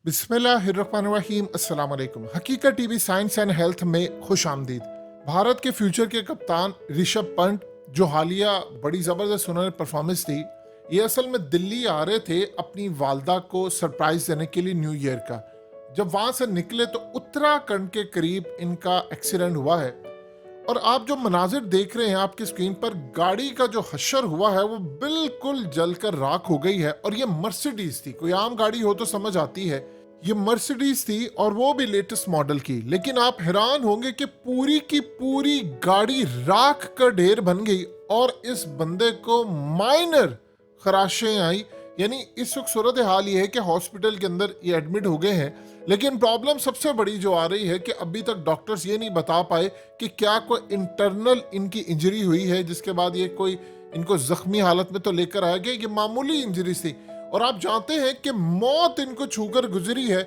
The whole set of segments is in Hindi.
बिस्मिल्लाहिर्रहमानिर्रहीम अस्सलाम वालेकुम। हकीकत टीवी साइंस एंड हेल्थ में खुश आमदीद। भारत के फ्यूचर के कप्तान ऋषभ पंत जो हालिया बड़ी ज़बरदस्त उन्होंने परफॉर्मेंस दी, ये असल में दिल्ली आ रहे थे अपनी वालदा को सरप्राइज देने के लिए न्यू ईयर का। जब वहाँ से निकले तो उत्तराखंड के करीब इनका एक्सीडेंट हुआ है और आप जो मनाजिर देख रहे हैं आपकी स्क्रीन पर, गाड़ी का जो हशर हुआ है वो बिल्कुल जलकर राख हो गई है। और ये मर्सिडीज थी, कोई आम गाड़ी हो तो समझ आती है, ये मर्सिडीज थी और वो भी लेटेस्ट मॉडल की। लेकिन आप हैरान होंगे कि पूरी की पूरी गाड़ी राख का ढेर बन गई और इस बंदे को माइनर खराशें आई। यानी इस वक्त सूरत हाल ये है कि हॉस्पिटल के अंदर ये एडमिट हो गए हैं। लेकिन प्रॉब्लम सबसे बड़ी जो आ रही है कि अभी तक डॉक्टर्स ये नहीं बता पाए कि क्या कोई इंटरनल इनकी इंजरी हुई है, जिसके बाद ये कोई इनको जख्मी हालत में तो लेकर आया गया। ये मामूली इंजरी थी और आप जानते हैं कि मौत इनको छूकर गुजरी है।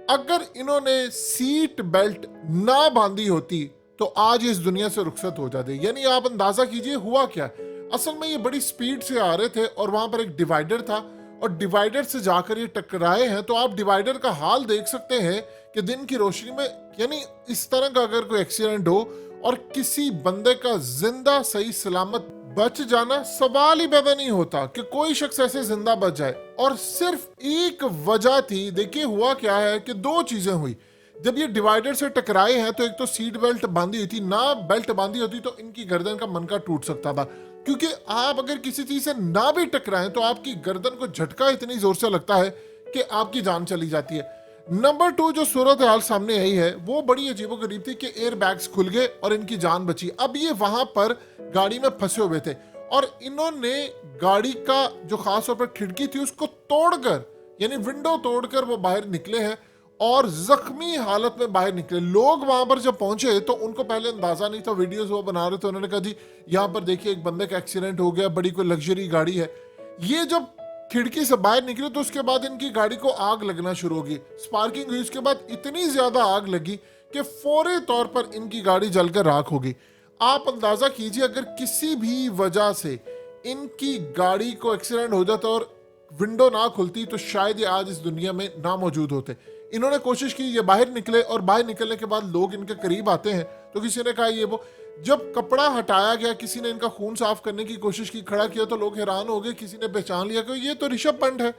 अगर इन्होंने सीट बेल्ट ना बांधी होती तो आज इस दुनिया से रुखसत हो जाते। यानी आप अंदाजा कीजिए हुआ क्या। असल में ये बड़ी स्पीड से आ रहे थे और वहां पर एक डिवाइडर था और डिवाइडर से जाकर ये टकराए हैं। तो आप डिवाइडर का हाल देख सकते हैं कि दिन की रोशनी में, यानी इस तरह का अगर कोई एक्सीडेंट हो और किसी बंदे का जिंदा सही सलामत बच जाना, सवाल ही पैदा नहीं होता कि कोई शख्स ऐसे जिंदा बच जाए। और सिर्फ एक वजह थी। देखिए हुआ क्या है कि दो चीजें हुई। जब ये डिवाइडर से टकराए हैं तो एक तो सीट बेल्ट बांधी हुई थी, ना बेल्ट बांधी होती तो इनकी गर्दन का मनका टूट सकता था। क्योंकि आप अगर किसी चीज से ना भी टकराएं तो आपकी गर्दन को झटका इतनी जोर से लगता है कि आपकी जान चली जाती है। नंबर 2 जो सूरत हाल सामने आई है वो बड़ी अजीबोगरीब थी कि एयर बैग्स खुल गए और इनकी जान बची। अब ये वहां पर गाड़ी में फंसे हुए थे और इन्होंने गाड़ी का जो खास तौर पर खिड़की थी उसको तोड़कर, यानी विंडो तोड़कर वो बाहर निकले हैं और जख्मी हालत में बाहर निकले। लोग वहां पर जब पहुंचे तो उनको पहले अंदाजा नहीं था, वीडियोस वो बना रहे थे, उन्होंने कहा जी यहाँ पर देखिए एक बंदे का एक्सीडेंट हो गया, बड़ी कोई लग्जरी गाड़ी है। ये जब खिड़की से बाहर निकले तो उसके बाद इनकी गाड़ी को आग लगना शुरू होगी, स्पार्किंग हुई। उसके बाद इतनी ज्यादा आग लगी कि फौरी तौर पर इनकी गाड़ी जलकर राख होगी। आप अंदाजा कीजिए अगर किसी भी वजह से इनकी गाड़ी को एक्सीडेंट हो जाता और विंडो ना खुलती तो शायद ये आज इस दुनिया में ना मौजूद होते। इन्होंने कोशिश की, ये बाहर निकले और बाहर निकलने के बाद लोग इनके करीब आते हैं तो किसी ने कहा ये वो। जब कपड़ा हटाया गया, किसी ने इनका खून साफ करने की कोशिश की, खड़ा किया तो लोग हैरान हो गए। किसी ने पहचान लिया कि ये तो ऋषभ पंत है।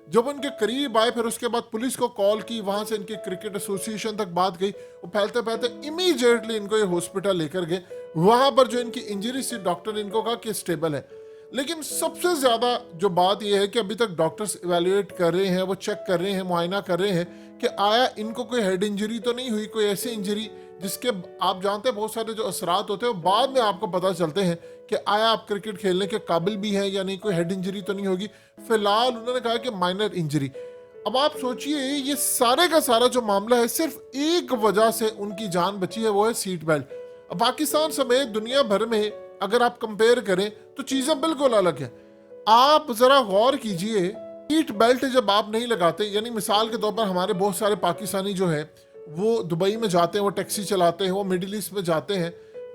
जब उनके करीब आए फिर उसके बाद पुलिस को कॉल की, वहां से इनके क्रिकेट एसोसिएशन तक बात गई। वो फैलते फैलते इमीडिएटली इनको ये हॉस्पिटल लेकर गए। वहां पर जो इनकी इंजरी थी डॉक्टर ने इनको कहा कि स्टेबल है। लेकिन सबसे ज्यादा जो बात यह है कि अभी तक डॉक्टर्स इवेल्युएट कर रहे हैं, वो चेक कर रहे हैं, मुआयना कर रहे हैं कि आया इनको कोई हेड इंजरी तो नहीं हुई, कोई ऐसी इंजरी जिसके आप जानते हैं बहुत सारे जो असरात होते हैं बाद में आपको पता चलते हैं कि आया आप क्रिकेट खेलने के काबिल भी हैं या नहीं, कोई हेड इंजरी तो नहीं होगी। फिलहाल उन्होंने कहा कि माइनर इंजरी। अब आप सोचिए ये सारे का सारा जो मामला है सिर्फ एक वजह से उनकी जान बची है, वो है सीट बेल्ट। अब पाकिस्तान समेत दुनिया भर में अगर आप कंपेयर करें तो चीजें बिल्कुल अलग है। आप जरा गौर कीजिए, सीट बेल्ट जब आप नहीं लगाते, यानी मिसाल के तौर पर हमारे बहुत सारे पाकिस्तानी जो है वो दुबई में जाते हैं, वो टैक्सी चलाते हैं, वो मिडिल ईस्ट में जाते हैं।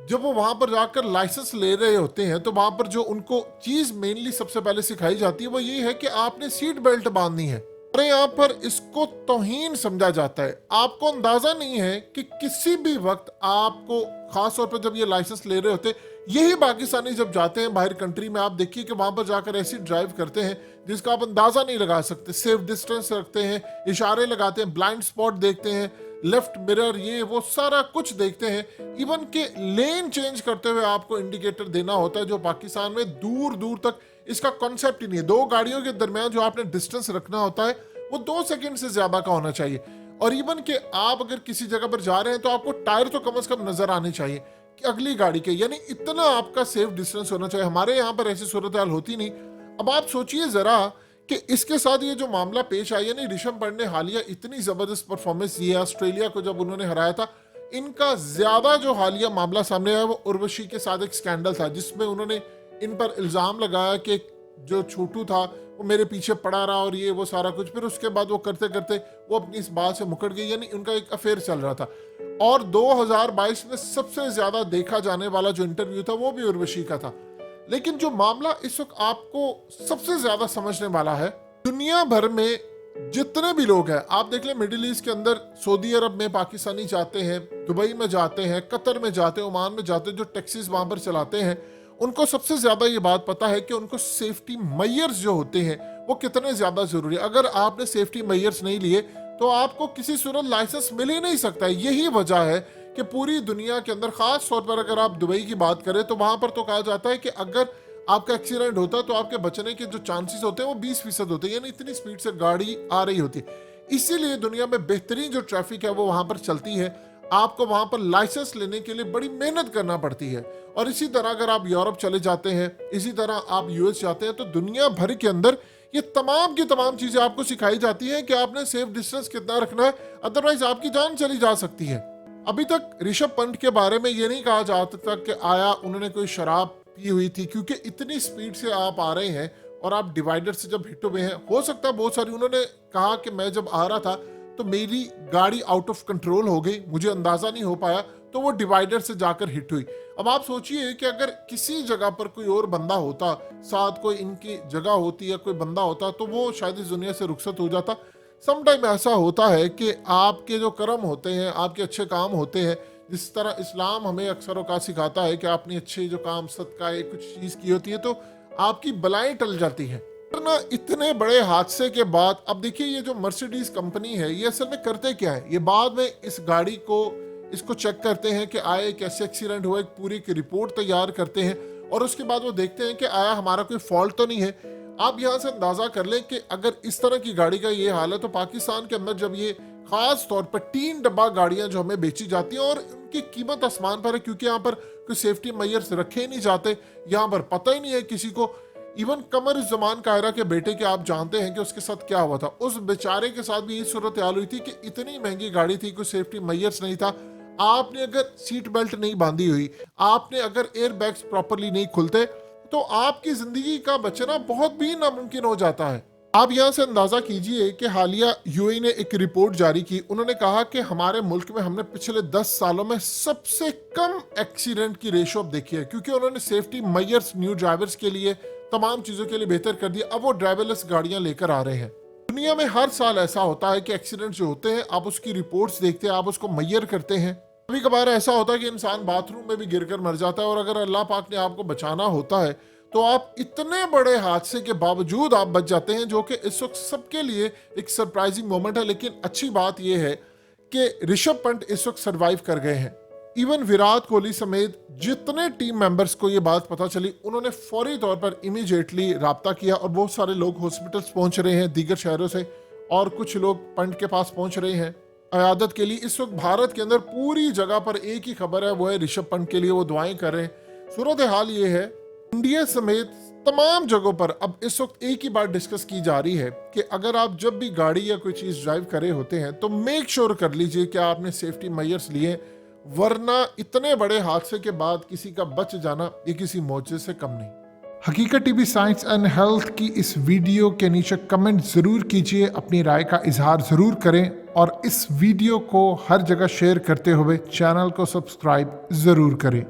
जब वो वहां पर जाकर लाइसेंस ले रहे होते हैं तो वहां पर जो उनको चीज मेनली सबसे पहले सिखाई जाती है वो ये है कि आपने सीट बेल्ट बांधनी है। और यहाँ पर इसको तौहीन समझा जाता है। आपको अंदाजा नहीं है कि किसी भी वक्त आपको, खास तौर पर जब ये लाइसेंस ले रहे होते, यही पाकिस्तानी जब जाते हैं बाहर कंट्री में, आप देखिए कि वहां पर जाकर ऐसी ड्राइव करते हैं जिसका आप अंदाजा नहीं लगा सकते। सेफ डिस्टेंस रखते हैं, इशारे लगाते हैं, ब्लाइंड स्पॉट देखते हैं, लेफ्ट मिरर, ये वो सारा कुछ देखते हैं। इवन के लेन चेंज करते हुए आपको इंडिकेटर देना होता है, जो पाकिस्तान में दूर दूर तक इसका कॉन्सेप्ट ही नहीं है। दो गाड़ियों के दरमियान जो आपने डिस्टेंस रखना होता है वो 2 सेकंड से ज्यादा का होना चाहिए। और इवन के आप अगर किसी जगह पर जा रहे हैं तो आपको टायर तो कम से कम नजर आने चाहिए कि अगली गाड़ी के, यानी इतना आपका सेफ डिस्टेंस होना चाहिए। हमारे यहाँ पर ऐसी सूरत हाल होती नहीं। अब आप सोचिए जरा कि इसके साथ ये जो मामला पेश आया, यानी ऋषभ पंत ने हालिया इतनी जबरदस्त परफॉर्मेंस दी है, ऑस्ट्रेलिया को जब उन्होंने हराया था। इनका ज्यादा जो हालिया मामला सामने आया वो उर्वशी के साथ एक स्कैंडल था जिसमें उन्होंने इन पर इल्जाम लगाया कि जो छोटू था वो मेरे पीछे पड़ा रहा और ये वो सारा कुछ। फिर उसके बाद वो करते करते वो अपनी इस बात से मुकर गई, यानी उनका एक अफेयर चल रहा था। और 2022 में सबसे ज्यादा देखा जाने वाला जो इंटरव्यू था वो भी उर्वशी का था। लेकिन जो मामला इस वक्त आपको सबसे ज्यादा समझने वाला है, दुनिया भर में जितने भी लोग हैं, आप देख लें मिडिल ईस्ट के अंदर, सऊदी अरब में पाकिस्तानी जाते हैं, दुबई में जाते हैं, कतर में जाते हैं, ओमान में जाते हैं, जो टैक्सीज वहां पर चलाते हैं, उनको सबसे ज्यादा ये बात पता है कि उनको सेफ्टी मेजर्स जो होते हैं वो कितने ज्यादा जरूरी है। अगर आपने सेफ्टी मेजर्स नहीं लिए तो आपको किसी सूरत लाइसेंस मिल ही नहीं सकता है। यही वजह है कि पूरी दुनिया के अंदर, खास तौर पर अगर आप दुबई की बात करें तो वहां पर तो कहा जाता है कि अगर आपका एक्सीडेंट होता है तो आपके बचने के जो चांसेस होते हैं वो 20% होते हैं, यानी इतनी स्पीड से गाड़ी आ रही होती है। इसीलिए दुनिया में बेहतरीन जो ट्रैफिक है वो वहां पर चलती है। आपको वहां पर लाइसेंस लेने के लिए बड़ी मेहनत करना पड़ती है। और इसी तरह अगर आप यूरोप चले जाते हैं, इसी तरह आप यूएस जाते हैं, तो दुनिया भर के अंदर ये तमाम की तमाम चीजें आपको सिखाई जाती हैं कि आपने सेफ डिस्टेंस कितना रखना है, अदरवाइज आपकी जान चली जा सकती है। अभी तक ऋषभ पंत के बारे में ये नहीं कहा जाता कि आया उन्होंने कोई शराब पी हुई थी, क्योंकि इतनी स्पीड से आप आ रहे हैं और आप डिवाइडर से जब हिट हुए हैं, हो सकता है बहुत सारी, उन्होंने कहा कि मैं जब आ रहा था तो मेरी गाड़ी आउट ऑफ कंट्रोल हो गई, मुझे अंदाजा नहीं हो पाया, तो वो डिवाइडर से जाकर हिट हुई। अब आप सोचिए कि अगर किसी जगह पर कोई और बंदा होता, साथ कोई इनकी जगह होती या कोई बंदा होता, तो वो शायद इस दुनिया से रुखसत हो जाता। समटाइम ऐसा होता है कि आपके जो कर्म होते हैं, आपके अच्छे काम होते हैं, जिस तरह इस्लाम हमें अक्सर औकात सिखाता है कि आपने अच्छे जो काम, सदका है, कुछ चीज की होती है तो आपकी बलाएं टल जाती हैं। ना इतने बड़े हादसे के बाद अब देखिए ये जो मर्सिडीज कंपनी है ये असल में करते क्या है, ये बाद में इस गाड़ी को इसको चेक करते हैं कि आया कैसे एक्सीडेंट हुआ, एक पूरी की रिपोर्ट तैयार करते हैं और उसके बाद वो देखते हैं कि आया हमारा कोई फॉल्ट तो नहीं है। आप यहाँ से अंदाजा कर लें कि अगर इस तरह की गाड़ी का ये हाल है तो पाकिस्तान के अंदर जब ये खास तौर पर 3 डब्बा गाड़ियां जो हमें बेची जाती हैं और उनकी कीमत आसमान पर है, क्योंकि यहाँ पर कोई सेफ्टी मेजर्स रखे ही नहीं जाते, यहाँ पर पता ही नहीं है किसी को। इवन कमर जमान कायरा के बेटे के आप जानते हैं कि उसके साथ क्या हुआ था, उस बेचारे के साथ भी यही सूरत हाल हुई थी कि इतनी महंगी गाड़ी थी, कोई सेफ्टी मेजर्स नहीं था। आपने अगर सीट बेल्ट नहीं बांधी हुई, आपने अगर एयर बैग्स प्रॉपरली नहीं खुलते, तो आपकी जिंदगी का बचना बहुत भी नामुमकिन हो जाता है। आप यहाँ से अंदाजा कीजिए कि हालिया यूएई ने एक रिपोर्ट जारी की, उन्होंने कहा कि हमारे मुल्क में हमने पिछले 10 सालों में सबसे कम एक्सीडेंट की रेशो देखी है, क्योंकि उन्होंने सेफ्टी मेजर्स न्यू ड्राइवर्स के लिए, तमाम चीजों के लिए बेहतर कर दिया। अब वो ड्राइवरलेस गाड़ियां लेकर आ रहे हैं। दुनिया में हर साल ऐसा होता है कि एक्सीडेंट जो होते हैं, आप उसकी रिपोर्ट्स देखते हैं, आप उसको मेजर करते हैं। कभी कभार ऐसा होता है कि इंसान बाथरूम में भी गिरकर मर जाता है, और अगर अल्लाह पाक ने आपको बचाना होता है तो आप इतने बड़े हादसे के बावजूद आप बच जाते हैं, जो कि इस वक्त सबके लिए एक सरप्राइजिंग मोमेंट है। लेकिन अच्छी बात यह है कि ऋषभ पंत इस वक्त सर्वाइव कर गए हैं। इवन विराट कोहली समेत जितने टीम मेंबर्स को ये बात पता चली, उन्होंने फौरी तौर पर इमीडिएटली राब्ता किया और बहुत सारे लोग हॉस्पिटल्स पहुंच रहे हैं दीगर शहरों से, और कुछ लोग पंत के पास पहुंच रहे हैं अयादत के लिए। इस वक्त भारत के अंदर पूरी जगह पर एक ही खबर है, वो है ऋषभ पंत के लिए वो दुआएं कर रहे हैं। सूरत हाल ये है, इंडिया समेत तमाम जगहों पर अब इस वक्त एक ही बात डिस्कस की जा रही है कि अगर आप जब भी गाड़ी या कोई चीज ड्राइव करे होते हैं तो मेक श्योर कर लीजिए कि आपने सेफ्टी मेजर्स लिए, वरना इतने बड़े हादसे के बाद किसी का बच जाना ये किसी मौजे से कम नहीं। हकीकत टीवी साइंस एंड हेल्थ की इस वीडियो के नीचे कमेंट जरूर कीजिए, अपनी राय का इजहार जरूर करें और इस वीडियो को हर जगह शेयर करते हुए चैनल को सब्सक्राइब जरूर करें।